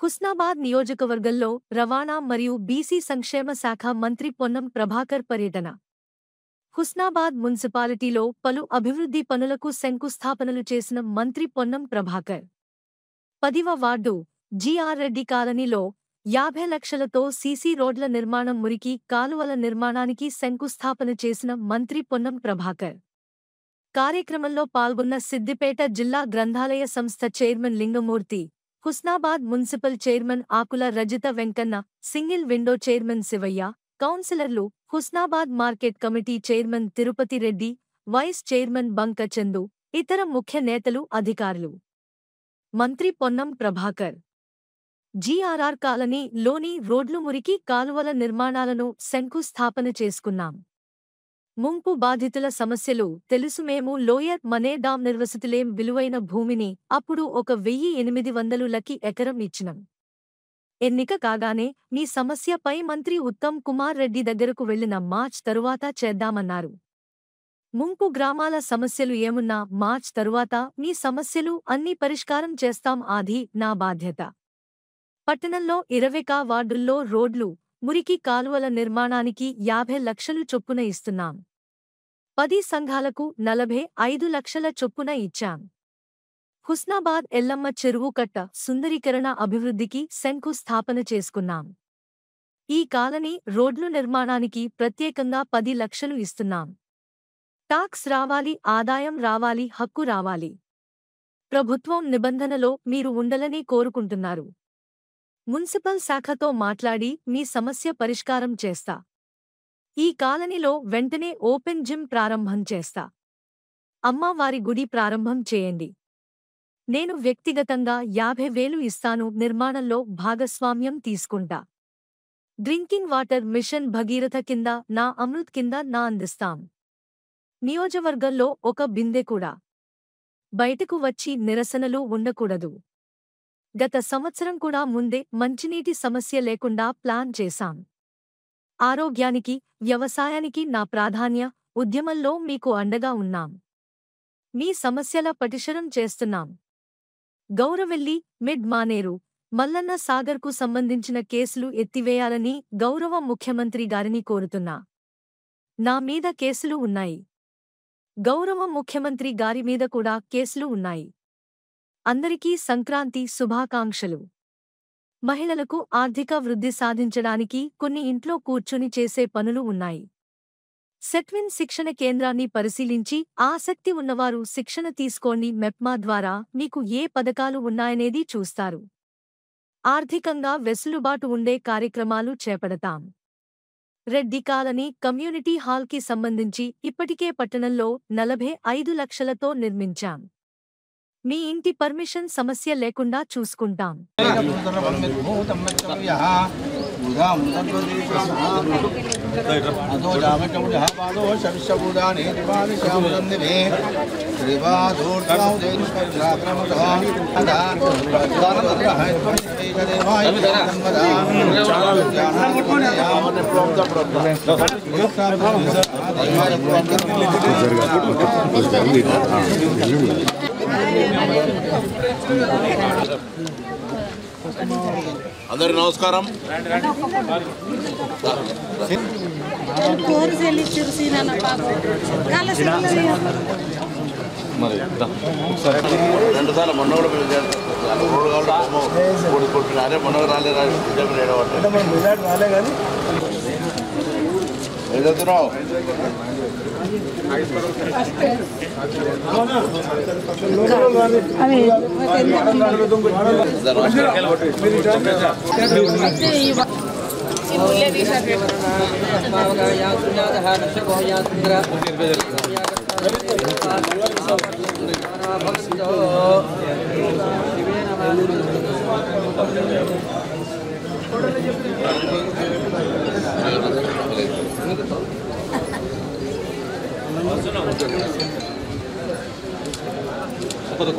హుస్నాబాద్ నియోజకవర్గంలో రవాణా మరియు బీసీ సంక్షేమ శాఖ మంత్రి పొన్నం ప్రభాకర్ పర్యటన. హుస్నాబాద్ మున్సిపాలిటీలో పలు అభివృద్ధి పనులకు శంకుస్థాపనలు చేసిన మంత్రి పొన్నం ప్రభాకర్ 10వ వార్డు జీఆర్ రెడ్డి కాలనీలో 50 లక్షలతో సీసీ రోడ్ల నిర్మాణం, మురికి కాలువల నిర్మాణానికి శంకుస్థాపన చేసిన మంత్రి పొన్నం ప్రభాకర్. కార్యక్రమంలో పాల్గొన్న సిద్దిపేట జిల్లా గ్రంథాలయ సంస్థ chairman Lingamurthy, Husnabad municipal chairman Akula Rajitha Venkanna, single window chairman Shivayya, కౌన్సిలర్లు, Husnabad market committee chairman Tirupati Reddy, vice chairman Banka Chandu, ఇతర ముఖ్య నేతలు, అధికారులు. మంత్రి పొన్నం ప్రభాకర్ జీఆర్ఆర్ కాలనీ లోని రోడ్లు, మురికి కాలువల నిర్మాణాలను శంకుస్థాపన చేసుకున్నాం. ముంపు బాధితుల సమస్యలు తెలుసు. మేము లోయర్ మనే డాం నిర్వసితులేం విలువైన భూమిని అప్పుడు 1800 ఎకరం ఇచ్చినం. ఎన్నిక కాగానే మీ సమస్యపై మంత్రి ఉత్తమ్ కుమార్ రెడ్డి దగ్గరకు వెళ్లిన మార్చ్ తరువాత చేద్దామన్నారు. ముంపు గ్రామాల సమస్యలు ఏమున్నా మార్చ్ తరువాత మీ సమస్యలు అన్నీ పరిష్కారం చేస్తాం. ఆది నా బాధ్యత. పట్టణంలో 20 వార్డుల్లో రోడ్లు, మురికి కాలువల నిర్మాణానికి 50 లక్షలు చొప్పున ఇస్తున్నాం. 10 సంఘాలకు 45 లక్షల చొప్పున ఇచ్చాం. హుస్నాబాద్ ఎల్లమ్మ చెరువు కట్ట సుందరీకరణ అభివృద్ధికి శంకుస్థాపన చేసుకున్నాం. ఈ కాలనీ రోడ్లు నిర్మాణానికి ప్రత్యేకంగా 10 లక్షలు ఇస్తున్నాం. టాక్స్ రావాలి, ఆదాయం రావాలి, హక్కు రావాలి. ప్రభుత్వం నిబంధనలో మీరు ఉండాలని కోరుకుంటున్నారు. మున్సిపల్ శాఖతో మాట్లాడి మీ సమస్య పరిష్కారం చేస్తా. ఈ కాలనీలో వెంటనే ఓపెన్ జిమ్ ప్రారంభం చేస్తా. అమ్మవారి గుడి ప్రారంభం చేయండి. నేను వ్యక్తిగతంగా 50,000 ఇస్తాను. నిర్మాణంలో భాగస్వామ్యం తీసుకుంటా. డ్రింకింగ్ వాటర్ మిషన్ భగీరథ కింద నా అమృత్ కింద నా అందిస్తాం. నియోజకవర్గంలో ఒక బిందె కూడా బయటకు వచ్చి నిరసనలు ఉండకూడదు. గత సంవత్సరం కూడా ముందే మంచినీటి సమస్య లేకుండా ప్లాన్ చేశాం. ఆరోగ్యానికి, వ్యవసాయానికి నా ప్రాధాన్య ఉద్యమంలో మీకు అండగా ఉన్నాం. మీ సమస్యల పరిష్కారం చేస్తున్నాం. గౌరవెల్లి, మిడ్ మానేరు, మల్లన్న సాగర్కు సంబంధించిన కేసులు ఎత్తివేయాలని గౌరవ ముఖ్యమంత్రి గారిని కోరుతున్నా. నా మీద కేసులు ఉన్నాయి. గౌరవ ముఖ్యమంత్రి గారి మీద కూడా కేసులు ఉన్నాయి. అందరికీ సంక్రాంతి శుభాకాంక్షలు. మహిళలకు ఆర్థిక వృద్ధి సాధించడానికి కొన్ని ఇంట్లో కూర్చుని చేసే పనులు ఉన్నాయి. సెట్విన్ శిక్షణ కేంద్రాన్ని పరిశీలించి ఆసక్తి ఉన్నవారు శిక్షణ తీసుకోండి. మెప్మా ద్వారా మీకు ఏ పథకాలు ఉన్నాయనేది చూస్తారు. ఆర్థికంగా వెసులుబాటు ఉండే కార్యక్రమాలు చేపడతాం. రెడ్డి కాలనీ కమ్యూనిటీ హాల్కి సంబంధించి ఇప్పటికే పట్టణంలో 45 లక్షలతో నిర్మించాం. మీ ఇంటి పర్మిషన్ సమస్య లేకుండా చూసుకుంటాం. అందరికి నమస్కారం. రెండు సార్లు మొన్న కూడా మొన్న రాలేదు. ఏదవుతున్నావు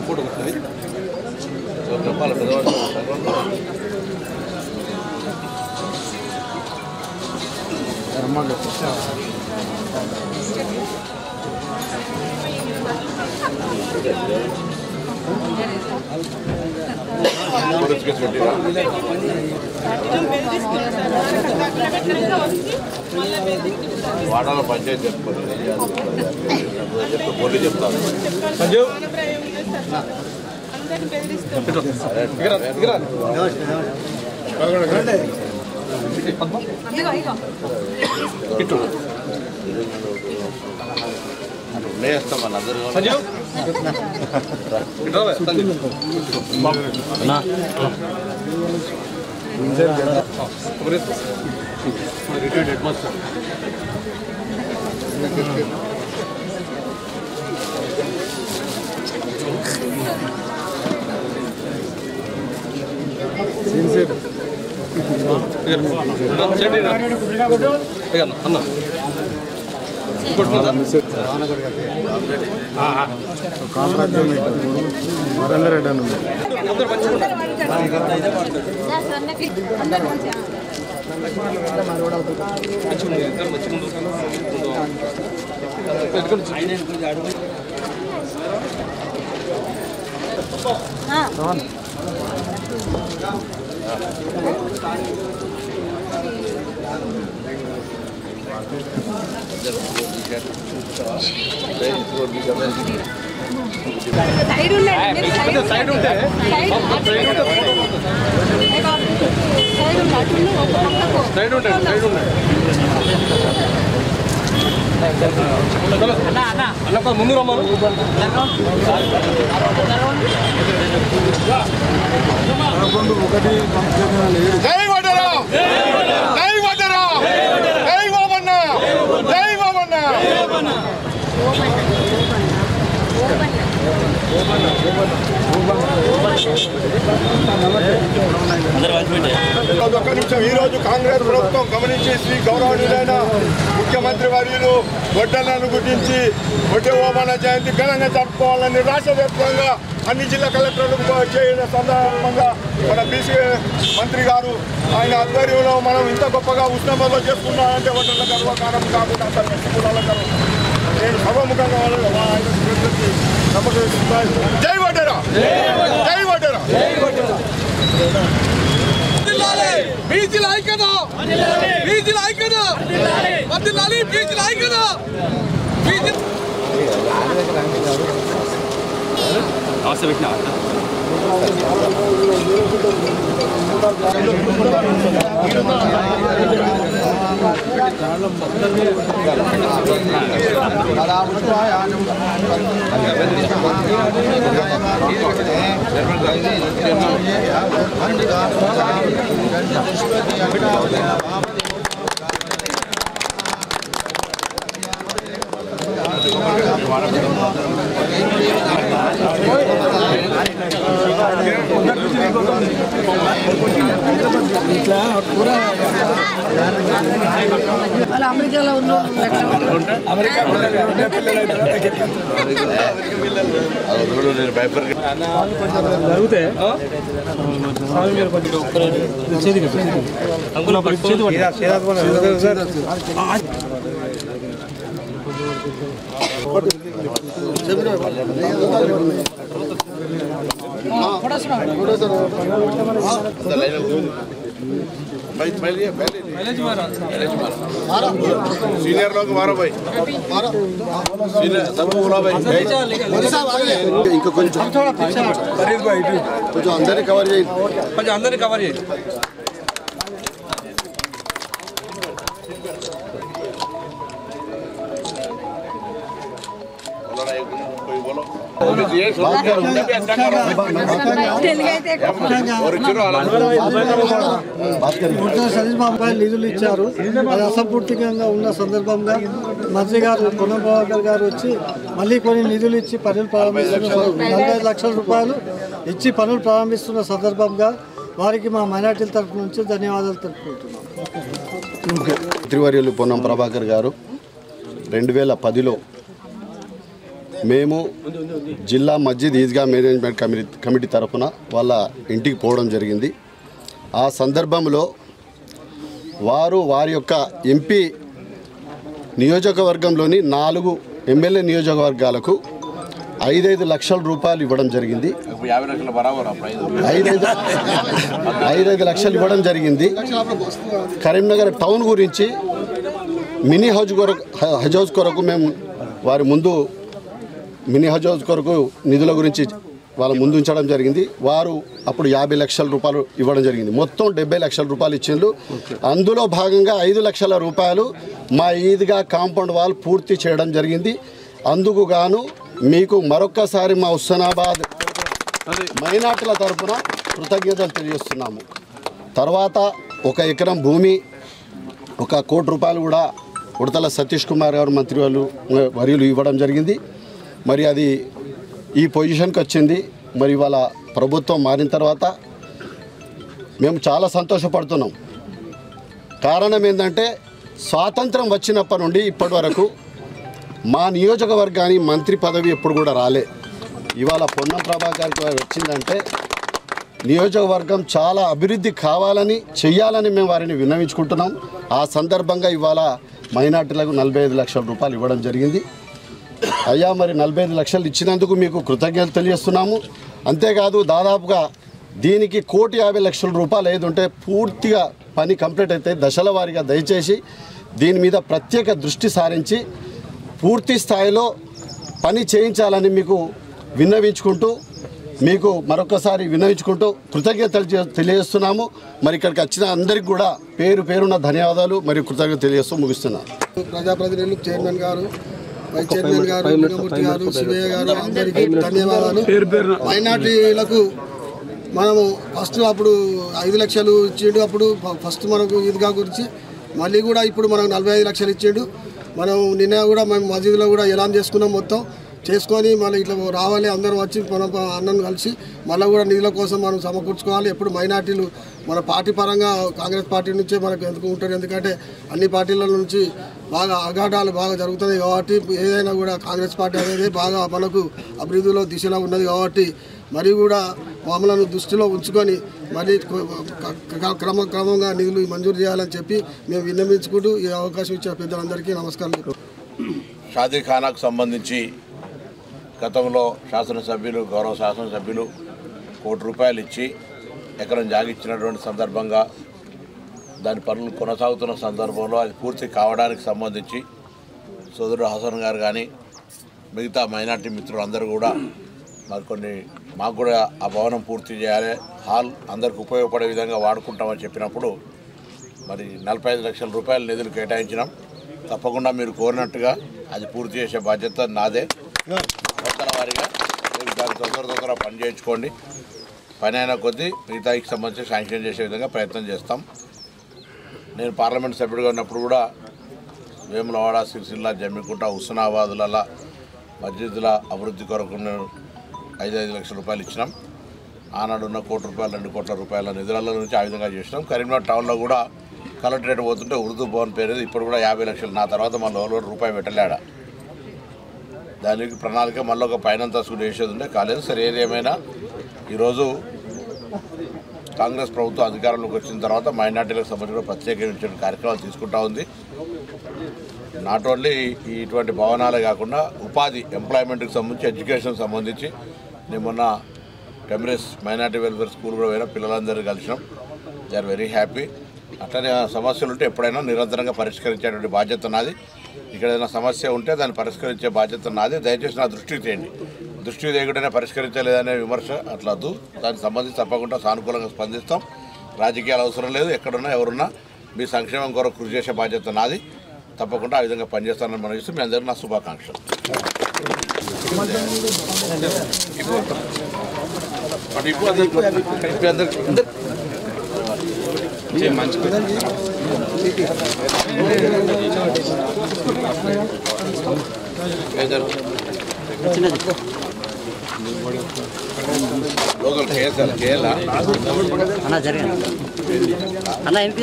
ఫోటో చెప్పాలి పెద్దవాళ్ళు. వాడాల పంచాయతీ చెప్పుకోండి పోటీ చెప్తాను నేస్తామని అందరూ రిటైర్డ్ హెడ్ మాస్టర్ అన్న సైడ్ ఉంటే ముందు రమ్మను జై వడ్డరా జై వడ్డరా జై బాబన్న జై బాబన్న ఒక్క నిమిషం. ఈరోజు కాంగ్రెస్ ప్రభుత్వం గమనించి శ్రీ గౌరవనీయులైన ముఖ్యమంత్రి వర్యులు గొడ్డలను గుర్తించి గొడ్డె ఓమన జయంతి ఘనంగా జరుపుకోవాలని రాష్ట్ర వ్యాప్తంగా అన్ని జిల్లా కలెక్టర్లకు చేయడం సందర్భంగా మన బీసీ మంత్రి గారు ఆయన ఆధ్వర్యంలో మనం ఇంత గొప్పగా ఉష్ణంలో చేసుకున్నామంటే వడ్డల గర్వకారం కాకుండా అంత నేను సభాముఖంగా జై వడ్డరా జై వడ్డరా బీసీల ఐక్యత బీసీల ఐక్యత వర్ధిల్లాలి బీసీల ఐక్యత అమెరికాలో ఉన్న सीनियर लोग मारो भाई सीनियर सब बोला भाई इनको कुछ फरीद भाई कुछ अंदर ही कवर చేయి కొంచెం अंदर ही कवर చేయి बोलो సతీష్ బాబు నిధులు ఇచ్చారు. అది అసంపూర్తికంగా ఉన్న సందర్భంగా మంత్రి గారు పొన్నం ప్రభాకర్ గారు వచ్చి మళ్ళీ కొన్ని నిధులు ఇచ్చి పనులు ప్రారంభిస్తున్న 45 లక్షల రూపాయలు ఇచ్చి పనులు ప్రారంభిస్తున్న సందర్భంగా వారికి మా మైనార్టీల తరఫు నుంచి ధన్యవాదాలు తెలుపుకుంటున్నాం. మంత్రివర్యులు పొన్నం ప్రభాకర్ గారు 2010లో మేము జిల్లా మస్జిద్ ఈద్గా మేనేజ్మెంట్ కమిటీ తరఫున వాళ్ళ ఇంటికి పోవడం జరిగింది. ఆ సందర్భంలో వారి యొక్క ఎంపీ నియోజకవర్గంలోని 4 ఎమ్మెల్యే నియోజకవర్గాలకు 5-5 లక్షల రూపాయలు ఇవ్వడం జరిగింది. 50 లక్షల బరాబర్ అప్పుడు 5 లక్షలు ఇవ్వడం జరిగింది. కరీంనగర్ టౌన్ గురించి మినీ హజ్ హౌస్ కొరకు మేము వారి ముందు మినీ హజ్ హౌస్ కొరకు నిధుల గురించి వాళ్ళ ముందు ఉంచడం జరిగింది. వారు అప్పుడు 50 లక్షల రూపాయలు ఇవ్వడం జరిగింది. మొత్తం 70 లక్షల రూపాయలు ఇచ్చిండ్రు. అందులో భాగంగా 5 లక్షల రూపాయలు మా ఈద్గా కాంపౌండ్ వాల్ పూర్తి చేయడం జరిగింది. అందుకు గాను మీకు మరొక్కసారి మా హుస్నాబాద్ మైనార్టీల తరఫున కృతజ్ఞతలు తెలియజేస్తున్నాము. తర్వాత 1 ఎకరం భూమి 1 కోటి రూపాయలు కూడా ఉడతల సతీష్ కుమార్ గారు మంత్రి వర్యులు ఇవ్వడం జరిగింది. మరి అది ఈ పొజిషన్కి వచ్చింది. మరి వాళ్ళ ప్రభుత్వం మారిన తర్వాత మేము చాలా సంతోషపడుతున్నాం. కారణం ఏంటంటే స్వాతంత్రం వచ్చినప్పటి నుండి ఇప్పటి వరకు మా నియోజకవర్గానికి మంత్రి పదవి ఎప్పుడు కూడా రాలే. ఇవాళ పొన్నం ప్రభాకర్ గారు వచ్చిందంటే నియోజకవర్గం చాలా అభివృద్ధి కావాలని చెయ్యాలని మేము వారిని విన్నవించుకుంటున్నాం. ఆ సందర్భంగా ఇవాళ మైనార్టీలకు 45 లక్షల రూపాయలు ఇవ్వడం జరిగింది. అయ్యా మరి 45 లక్షలు ఇచ్చినందుకు మీకు కృతజ్ఞతలు తెలియజేస్తున్నాము. అంతేకాదు దాదాపుగా దీనికి 1,50,00,000 రూపాయలు ఏది ఉంటే పూర్తిగా పని కంప్లీట్ అయితే దశల వారీగా దయచేసి దీని మీద ప్రత్యేక దృష్టి సారించి పూర్తి స్థాయిలో పని చేయించాలని మీకు విన్నవించుకుంటూ మీకు మరొకసారి విన్నవించుకుంటూ కృతజ్ఞతలు తెలియజేస్తున్నాము. మరి ఇక్కడికి వచ్చిన అందరికీ కూడా పేరు పేరున్న ధన్యవాదాలు మరియు కృతజ్ఞతలు తెలియజేస్తూ ముగిస్తున్నాను. ప్రజాప్రతినిధులు చైర్మన్ గారు, వైస్ చైర్మన్ గారు, లింగమూర్తి గారు, శివయ్య గారు అందరికీ ధన్యవాదాలు. మైనార్టీలకు మనము ఫస్ట్ అప్పుడు 5 లక్షలు ఇచ్చిండు. అప్పుడు ఫస్ట్ మనకు ఈద్గా గురించి మళ్ళీ కూడా ఇప్పుడు మనకు 45 లక్షలు ఇచ్చిండు. మనం నిన్న కూడా మేము మసీదులో కూడా ఎలాం చేసుకున్నాం. మొత్తం చేసుకొని మళ్ళీ ఇట్లా రావాలి, అందరం వచ్చి మన అన్నను కలిసి మళ్ళీ కూడా నిధుల కోసం మనం సమకూర్చుకోవాలి. ఎప్పుడు మైనార్టీలు మన పార్టీ పరంగా కాంగ్రెస్ పార్టీ నుంచే మనకు ఎందుకు ఉంటారు, ఎందుకంటే అన్ని పార్టీల నుంచి బాగా అగాఢాలు బాగా జరుగుతున్నాయి కాబట్టి ఏదైనా కూడా కాంగ్రెస్ పార్టీ అనేది బాగా మనకు అభివృద్ధిలో దిశలో ఉన్నది కాబట్టి మరి కూడా మమ్మలను దృష్టిలో ఉంచుకొని మళ్ళీ క్రమంగా నిధులు మంజూరు చేయాలని చెప్పి మేము విన్నవించుకుంటూ ఈ అవకాశం ఇచ్చిన పెద్దలందరికీ నమస్కారం. షాదీఖానాకు సంబంధించి గతంలో శాసనసభ్యులు గౌరవ శాసనసభ్యులు 1 కోటి రూపాయలు ఇచ్చి ఎకరం జాగిచ్చినటువంటి సందర్భంగా దాని పనులు కొనసాగుతున్న సందర్భంలో అది పూర్తి కావడానికి సంబంధించి సోదరుడు హసన్ గారు కానీ మిగతా మైనార్టీ మిత్రులు అందరూ కూడా మరి మాకు కూడా ఆ భవనం పూర్తి చేయాలి, హాల్ అందరికి ఉపయోగపడే విధంగా వాడుకుంటామని చెప్పినప్పుడు మరి 45 లక్షల రూపాయల నిధులు కేటాయించినాం. తప్పకుండా మీరు కోరినట్టుగా అది పూర్తి చేసే బాధ్యత నాదే. కొత్తల వారీగా మీరు దాన్ని తొందర పని చేయించుకోండి. పని అయిన కొద్దీ మిగతాకి సంబంధించి శాంక్షన్ చేసే విధంగా ప్రయత్నం చేస్తాం. నేను పార్లమెంట్ సభ్యుడిగా ఉన్నప్పుడు కూడా వేములవాడ, సిరిసిల్ల, జమ్మికుంట, హుస్నాబాదుల మస్జిద్ల అభివృద్ధి కొరకు 5 లక్షల రూపాయలు ఇచ్చినాం. ఆనాడు ఉన్న 1 కోటి రూపాయలు 2 కోట్ల రూపాయల నిధుల నుంచి ఆ విధంగా చేసినాం. కరీంనగర్ టౌన్లో కూడా కలెక్టరేట్ పోతుంటే ఉర్దూ భవన్ పేరు ఇప్పుడు కూడా 50 లక్షలు. నా తర్వాత మళ్ళీ రూపాయి పెట్టలేడా, దానికి ప్రణాళిక మళ్ళీ ఒక పైనంతస్తు వేసేది ఉండే కాలేదు. సరే ఏదేమైనా ఈరోజు కాంగ్రెస్ ప్రభుత్వం అధికారంలోకి వచ్చిన తర్వాత మైనార్టీలకు సంబంధించిన ప్రత్యేకించిన కార్యక్రమాలు తీసుకుంటా ఉంది. నాట్ ఓన్లీ ఇటువంటి భవనాలే కాకుండా ఉపాధి ఎంప్లాయ్మెంట్కి సంబంధించి ఎడ్యుకేషన్ సంబంధించి నేను మొన్న టెంబ్రెస్ మైనార్టీ వెల్ఫేర్ స్కూల్ కూడా పోయినా, పిల్లలందరూ కలిసినాం. They are very happy. అట్లనే సమస్యలు ఉంటే ఎప్పుడైనా నిరంతరంగా పరిష్కరించేటువంటి బాధ్యత నాది. ఇక్కడ ఏదైనా సమస్య ఉంటే దాన్ని పరిష్కరించే బాధ్యత నాది. దయచేసి నా దృష్టికి తేయండి. దృష్టికి తేయకుండానే పరిష్కరించలేదనే విమర్శ అట్లా వద్దు. దానికి సంబంధించి తప్పకుండా సానుకూలంగా స్పందిస్తాం. రాజకీయాలు అవసరం లేదు. ఎక్కడున్నా ఎవరున్నా మీ సంక్షేమం కొరకు కృషి చేసే బాధ్యత నాది. తప్పకుండా ఆ విధంగా పనిచేస్తానని మనం చూస్తే మీ అందరికీ నా శుభాకాంక్షలు. లోకల్ కేఎల్ అన్న జరిగింది అన్న ఎంపీ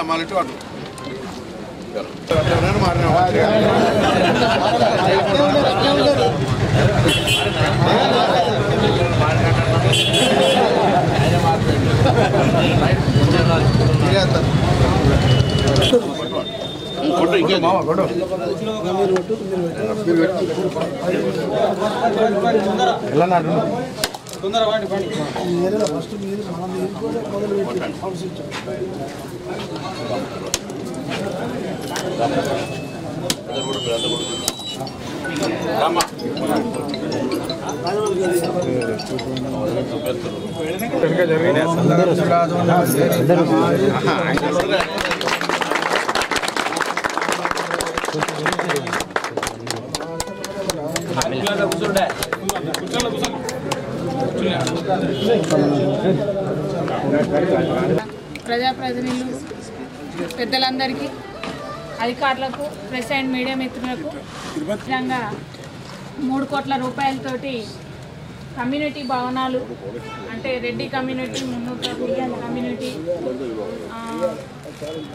అమ్మాలి టు అటు ప్రజాప్రతినిధులు పెద్దలందరికీ అధికారులకు ప్రెస్ అండ్ మీడియా మిత్రులకు నిజంగా 3 కోట్ల రూపాయలతోటి కమ్యూనిటీ భవనాలు అంటే రెడ్డి కమ్యూనిటీ, మున్నూరు కమ్యూనిటీ,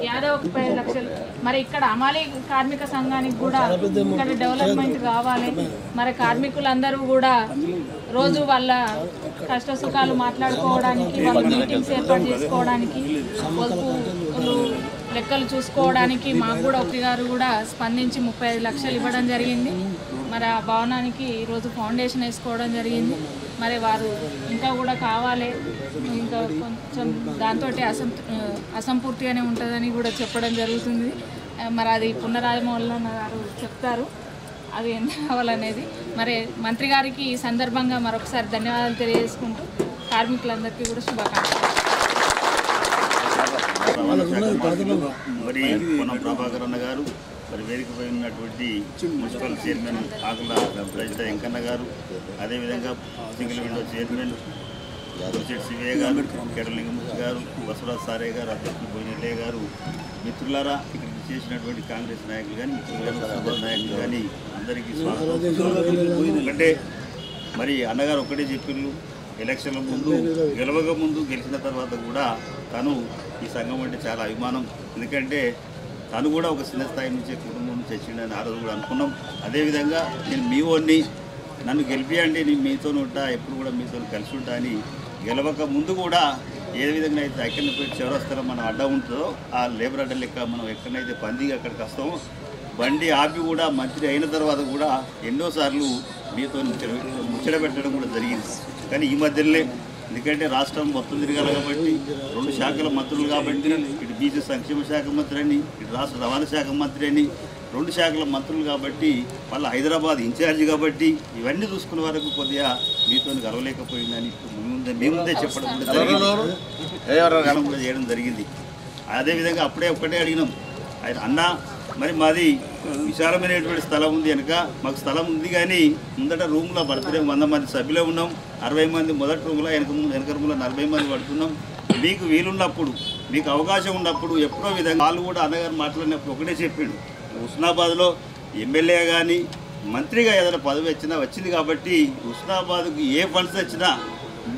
యాదవ్ 10 లక్షలు. మరి ఇక్కడ అమాలి కార్మిక సంఘానికి కూడా ఇక్కడ డెవలప్మెంట్ కావాలి. మరి కార్మికులందరూ కూడా రోజు వాళ్ళ కష్ట సుఖాలు మాట్లాడుకోవడానికి, వాళ్ళ మీటింగ్స్ ఏర్పాటు చేసుకోవడానికి, పొదుపులు లెక్కలు చూసుకోవడానికి మాకు కూడా ఒకటి గారు కూడా స్పందించి 35 లక్షలు ఇవ్వడం జరిగింది. మరి ఆ భవనానికి ఈరోజు ఫౌండేషన్ వేసుకోవడం జరిగింది. మరి వారు ఇంకా కూడా కావాలి, ఇంకా కొంచెం దాంతో అసంపూర్తిగానే ఉంటుందని కూడా చెప్పడం జరుగుతుంది. మరి అది పునరాజమౌళి గారు చెప్తారు అది ఎంత కావాలనేది. మరి మంత్రి గారికి ఈ సందర్భంగా మరొకసారి ధన్యవాదాలు తెలియజేసుకుంటూ కార్మికులందరికీ కూడా శుభాకాంక్షలు. మరి పొన్నం ప్రభాకర్ అన్న గారు, మరి వేదికపై ఉన్నటువంటి మున్సిపల్ చైర్మన్ ఆకుల రజిత వెంకన్న గారు, అదేవిధంగా సింగిల్ విండో చైర్మన్ శివయ్య గారు, కేడలింగమూర్తి గారు, బసవరాజ్ సారే గారు, అధ్యక్షులు బోయినెల్లయ్య గారు, మిత్రులారా, ఇక్కడికి చేసినటువంటి కాంగ్రెస్ నాయకులు కానీ, మిత్రులు నాయకులు కానీ అందరికీ స్వాగతం. ఎందుకంటే మరి అన్నగారు ఒక్కటే చెప్పిండ్రు, ఎలక్షన్ల ముందు గెలవక ముందు గెలిచిన తర్వాత కూడా తను ఈ సంఘం అంటే చాలా అభిమానం. ఎందుకంటే తను కూడా ఒక చిన్న స్థాయి నుంచే కుటుంబం నుంచి వచ్చిండని ఆ రోజు కూడా అనుకున్నాం. అదేవిధంగా నేను మీ ఓన్ని నన్ను గెలిపియండి, నేను మీతో ఉంటా, ఎప్పుడు కూడా మీతో కలిసి ఉంటా అని గెలవక ముందు కూడా ఏ విధంగా అయితే ఎక్కడైతే చివరస్థలం మనం అడ్డ ఉంటుందో ఆ లేబర్ అడ్డ లెక్క మనం ఎక్కడైతే పందిగా అక్కడికి వస్తామో బండి ఆపి కూడా మంత్రి అయిన తర్వాత కూడా ఎన్నోసార్లు మీతో ముచ్చట పెట్టడం కూడా జరిగింది. కానీ ఈ మధ్యలోనే ఎందుకంటే రాష్ట్రం మొత్తం తిరగాలి కాబట్టి 2 శాఖల మంత్రులు కాబట్టి, ఇటు బీసీ సంక్షేమ శాఖ మంత్రి అని, ఇటు రాష్ట్ర రవాణా శాఖ మంత్రి అని 2 శాఖల మంత్రులు కాబట్టి, మళ్ళీ హైదరాబాద్ ఇన్ఛార్జి కాబట్టి ఇవన్నీ చూసుకునే వరకు కొద్దిగా మీతో గెలవలేకపోయిందని మీ ముందే చెప్పడం కూడా జరిగింది, కూడా చేయడం జరిగింది. అదేవిధంగా అప్పుడే ఒక్కటే అడిగినాం, ఆయన అన్న మరి మాది విశాలమైనటువంటి స్థలం ఉంది కనుక మాకు స్థలం ఉంది, కానీ ముందట రూమ్లో పడుతున్నాం, 100 మంది సభ్యులే ఉన్నాం, 60 మంది మొదటి రూమ్లో, వెనక రూమ్లో 40 మంది పడుతున్నాం. మీకు వీలున్నప్పుడు, మీకు అవకాశం ఉన్నప్పుడు ఎప్పుడో విధంగా వాళ్ళు కూడా అన్నగారు మాట్లాడినప్పుడు ఒకటే చెప్పిండు, హుస్నాబాద్లో ఎమ్మెల్యే కానీ మంత్రిగా ఏదైనా పదవి వచ్చింది కాబట్టి హుస్నాబాద్కు ఏ ఫండ్స్ వచ్చినా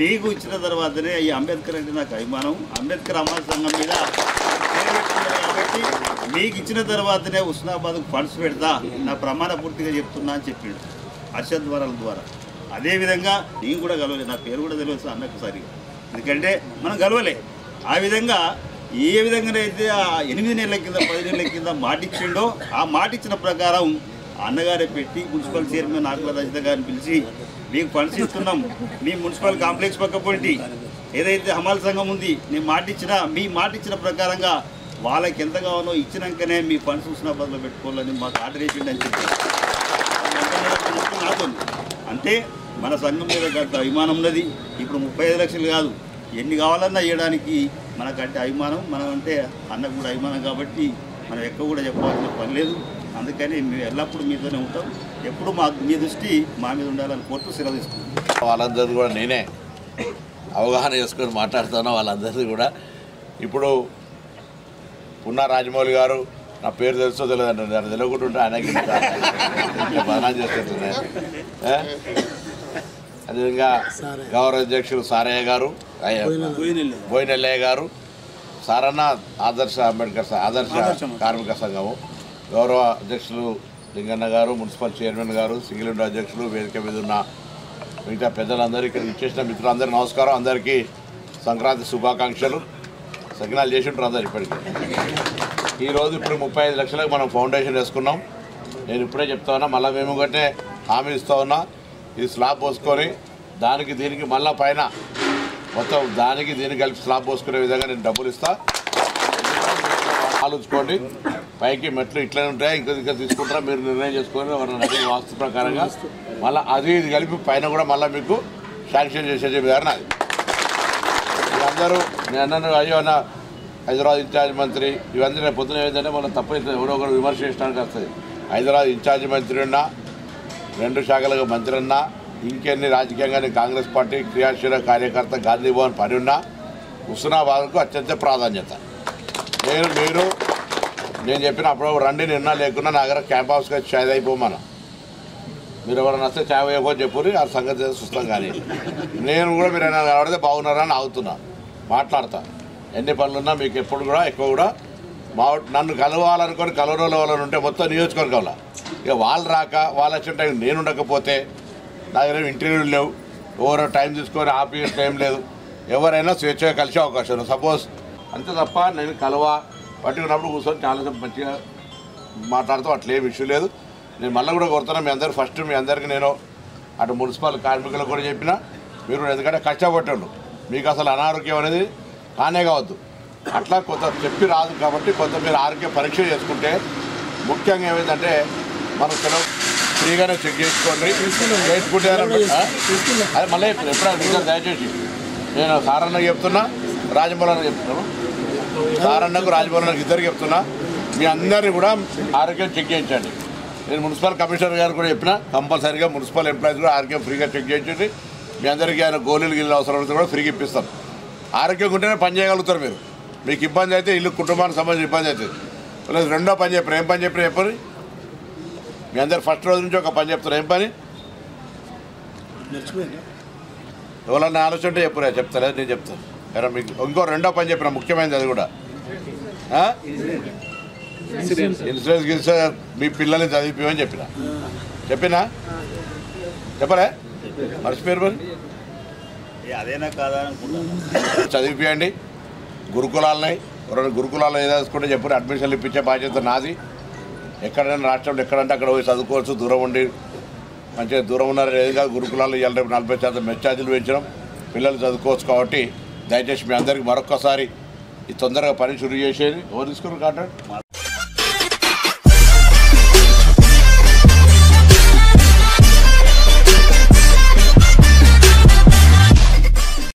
మీకు ఇచ్చిన తర్వాతనే ఈ అంబేద్కర్ అంటే నాకు అభిమానం, అంబేద్కర్ అమలు సంఘం మీద కాబట్టి మీకు ఇచ్చిన తర్వాతనే హుస్నాబాద్కు ఫండ్స్ పెడతా, నా ప్రమాణ పూర్తిగా చెప్తున్నా అని చెప్పిండు అర్షద్ ద్వారాల ద్వారా. అదేవిధంగా నేను కూడా గెలవలే, నా పేరు కూడా తెలియదు అన్నకు సరిగా, ఎందుకంటే మనం గెలవలే. ఆ విధంగా ఏ విధంగానైతే ఆ 8 నెలల కింద 10 నెలల కింద మాటిచ్చిండో ఆ మాటిచ్చిన ప్రకారం అన్నగారే పెట్టి మున్సిపల్ చైర్మన్ ఆకుల రజిత గారిని పిలిచి మీకు ఫండ్స్ ఇస్తున్నాం, మీ మున్సిపల్ కాంప్లెక్స్ పక్క పోటీ ఏదైతే హమాల్ సంఘం ఉంది, నేను మీ మాటిచ్చిన ప్రకారంగా వాళ్ళకి ఎంత కావాలో ఇచ్చినాకనే మీ ఫండ్స్ హుస్నాబాద్లో పెట్టుకోవాలని మాకు ఆర్డర్ వేసిండని చెప్పారు. నాతో అంటే మన సంఘం మీద గత అభిమానం ఉన్నది. ఇప్పుడు 35 లక్షలు కాదు, ఎన్ని కావాలన్నా ఇవ్వడానికి మనకంటే అభిమానం, మనం అంటే అన్నకు కూడా అభిమానం కాబట్టి మనం ఎక్కువ కూడా చెప్పాల్సిన పని లేదు. అందుకని మేము ఎల్లప్పుడూ మీతోనే ఉంటాం, ఎప్పుడు మీ దృష్టి మా మీద ఉండాలని కోరుతూ సెలవు తీసుకుంటాం. వాళ్ళందరినీ కూడా నేనే అవగాహన చేసుకొని మాట్లాడుతాను. వాళ్ళందరినీ కూడా ఇప్పుడు పున్నా రాజమౌళి గారు, నా పేరు తెలుసో తెలియదండి, నన్ను తెలియకుంటుంటే ఆయనకి బదనాలు చేస్తుంటున్నాను. అదేవిధంగా గౌరవ అధ్యక్షులు సారయ్య గారు, బోయినెల్లయ్య గారు, సారన్న ఆదర్శ కార్మిక సంఘము, గౌరవ అధ్యక్షులు లింగన్న గారు, మున్సిపల్ చైర్మన్ గారు, సింగిల్ విండో అధ్యక్షులు, వేదిక మీద ఉన్న మిగతా పెద్దలందరూ, ఇక్కడ ఇచ్చేసిన మిత్రులందరికీ నమస్కారం. అందరికీ సంక్రాంతి శుభాకాంక్షలు. సగ్నాలు చేసి ఉంటారు అందరు ఇప్పటికీ. ఈరోజు ఇప్పుడు 35 లక్షలకు మనం ఫౌండేషన్ వేసుకున్నాం. నేను ఇప్పుడే చెప్తా ఉన్నా, మళ్ళీ మేము ఒకటే హామీ ఇస్తా ఉన్నా, ఇది స్లాబ్ పోసుకొని దానికి దీనికి మళ్ళీ పైన మొత్తం దానికి దీనికి కలిపి స్లాబ్ పోసుకునే విధంగా నేను డబ్బులు ఇస్తా. ఆలోచుకోండి, పైకి మెట్లు ఇట్లనే ఉంటాయి, ఇంకా తీసుకుంటారా మీరు నిర్ణయం చేసుకొని నది వాస్తు ప్రకారంగా మళ్ళీ అది ఇది కలిపి పైన కూడా మళ్ళీ మీకు శాంక్షన్ చేసే విధానం అది. అందరూ నేను అన్నాను, అయ్యో అన్న హైదరాబాద్ ఇన్ఛార్జ్ మంత్రి ఇవన్నీ రేపు పొద్దున ఏదంటే మనం తప్పైతే ఎవరో ఒకరు విమర్శ చేయడానికి వస్తుంది. హైదరాబాద్ ఇన్ఛార్జ్ మంత్రి ఉన్నా, 2 శాఖలకు మంత్రి ఉన్నా, ఇంకెన్ని రాజకీయంగా కాంగ్రెస్ పార్టీ క్రియాశీల కార్యకర్త గాంధీ భవన్ పని ఉన్నా హుస్నాబాద్కు అత్యంత ప్రాధాన్యత. నేను చెప్పిన అప్పుడు రండి, నిన్న లేకున్నా నా దగ్గర క్యాంప్ హౌస్కి వచ్చి ఛాయ్ అయిపోమన్నా, మీరు ఎవరైనా వస్తే ఛాయ్ వేయకో చెప్పుని ఆ సంగతి చూస్తాం. కానీ నేను కూడా మీరు ఏమైనా కనబడితే బాగున్నారా అని ఆగుతున్నా, మాట్లాడతా. ఎన్ని పనులున్నా మీకు ఎప్పుడు కూడా ఎక్కువ కూడా నన్ను కలవాలనుకొని కలవడంలో వాళ్ళని ఉంటే మొత్తం నియోజకవర్గంలో ఇక వాళ్ళు రాక వాళ్ళు వచ్చిన టైం నేను ఉండకపోతే నా దగ్గర ఇంటర్వ్యూలు లేవు, ఎవరో టైం తీసుకొని ఆపే టైం లేదు, ఎవరైనా స్వేచ్ఛగా కలిసే అవకాశం ఉంది. సపోజ్ అంతే తప్ప నేను పట్టుకున్నప్పుడు కూర్చొని చాలా మంచిగా మాట్లాడుతూ అట్లేం ఇష్యూ లేదు. నేను మళ్ళీ కూడా కోరుతున్నా, మీ అందరూ ఫస్ట్ మీ అందరికీ నేను అటు మున్సిపల్ కార్మికులకు కూడా చెప్పిన, మీరు ఎందుకంటే కష్టపట్టండు, మీకు అసలు అనారోగ్యం అనేది కానే కావద్దు. అట్లా కొంత చెప్పి రాదు కాబట్టి కొంత మీరు ఆరోగ్య పరీక్ష చేసుకుంటే ముఖ్యంగా ఏమైందంటే మనం సెలవు ఫ్రీగానే చెక్ చేసుకోండి. చేసుకుంటే అది మళ్ళీ ఎప్పుడైనా దయచేసి నేను సారన్నకు చెప్తున్నా, రాజమౌళికి చెప్తున్నాను, సారన్నకు రాజమౌళికి ఇద్దరికి చెప్తున్నా, మీ అందరినీ కూడా ఆరోగ్యం చెక్ చేయించండి. నేను మున్సిపల్ కమిషనర్ గారు కూడా చెప్పిన, కంపల్సరీగా మున్సిపల్ ఎంప్లాయీస్ కూడా ఆరోగ్యం ఫ్రీగా చెక్ చేయించండి. మీ అందరికీ ఆయన గోళీలు గిల్లు అవసరం కూడా ఫ్రీగా ఇప్పిస్తాం. ఆరోగ్యంగా ఉంటేనే పని చేయగలుగుతారు. మీరు మీకు ఇబ్బంది అయితే ఇల్లు కుటుంబానికి సంబంధించిన ఇబ్బంది అవుతుంది. లేదు రెండో పని చెప్పారు, ఏం పని చెప్పారు చెప్పండి. మీ అందరు ఫస్ట్ రోజు నుంచి ఒక పని చెప్తారు, ఏం పని ఎవరన్నా ఆలోచన ఉంటే చెప్పారు, చెప్తారా నేను చెప్తాను. కానీ మీకు ఇంకో రెండో పని చెప్పిన ముఖ్యమైనది అది కూడా ఇన్సూరెన్స్ గిన్సూరెన్స్ మీ పిల్లల్ని చదివిపోయని చెప్పినా చెప్పలే మర్చిపోయారు. మరి అదేనా కాదా అనుకుంటా, చదివిపోయండి. గురుకులాలని ఎవరైనా గురుకులాలు ఏదేసుకుంటే చెప్పారు, అడ్మిషన్లు ఇప్పించే బాధ్యత నాది. ఎక్కడైనా రాష్ట్రంలో ఎక్కడంటే అక్కడ పోయి చదువుకోవచ్చు, దూరం ఉండి మంచిగా దూరం ఉన్నారు ఏది కాదు. గురుకులాలు ఇవాళ రేపు 40% మెస్ ఛార్జీలు పెంచడం, పిల్లలు చదువుకోవచ్చు. కాబట్టి దయచేసి మీ అందరికీ మరొక్కసారి ఈ తొందరగా పని షురూ చేసేది ఎవరు తీసుకున్నారు కాంట్రాక్ట్